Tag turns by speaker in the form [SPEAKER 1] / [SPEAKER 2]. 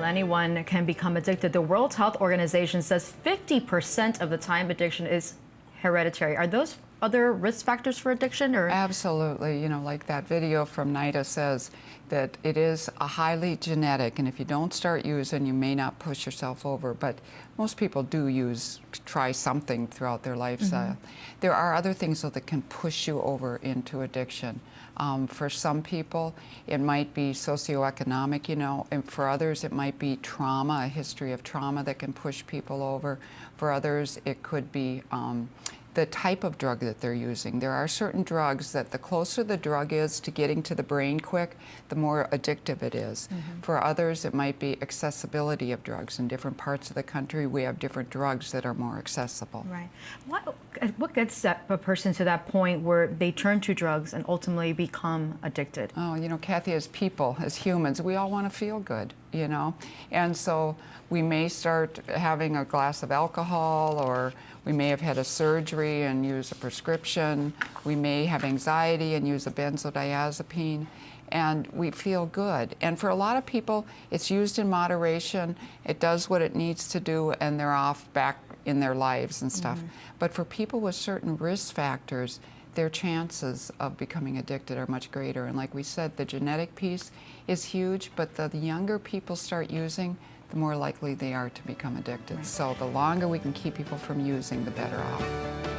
[SPEAKER 1] anyone can become addicted. The World Health Organization says 50% of the time addiction is hereditary. Are those other risk factors for addiction? Or
[SPEAKER 2] Absolutely. You know, like that video from NIDA says that it is a highly genetic, and if you don't start using, you may not push yourself over, but most people do try something throughout their lifestyle. There are other things, though, that can push you over into addiction. For some people, it might be socioeconomic, you know, and for others, it might be trauma, a history of trauma that can push people over. For others, it could be the type of drug that they're using. There are certain drugs that the closer the drug is to getting to the brain quick, the more addictive it is. For others, it might be accessibility of drugs. In different parts of the country, we have different drugs that are more accessible.
[SPEAKER 1] Right. What gets a person to that point where they turn to drugs and ultimately become addicted?
[SPEAKER 2] Oh, you know, Kathy, as people, as humans, we all want to feel good, you know? And so we may start having a glass of alcohol, or we may have had a surgery and use a prescription. We may have anxiety and use a benzodiazepine, and we feel good. And for a lot of people, it's used in moderation. It does what it needs to do, and they're off back in their lives and stuff. But for people with certain risk factors, their chances of becoming addicted are much greater. And like we said, the genetic piece is huge, but the younger people start using, the more likely they are to become addicted. So the longer we can keep people from using, the better off.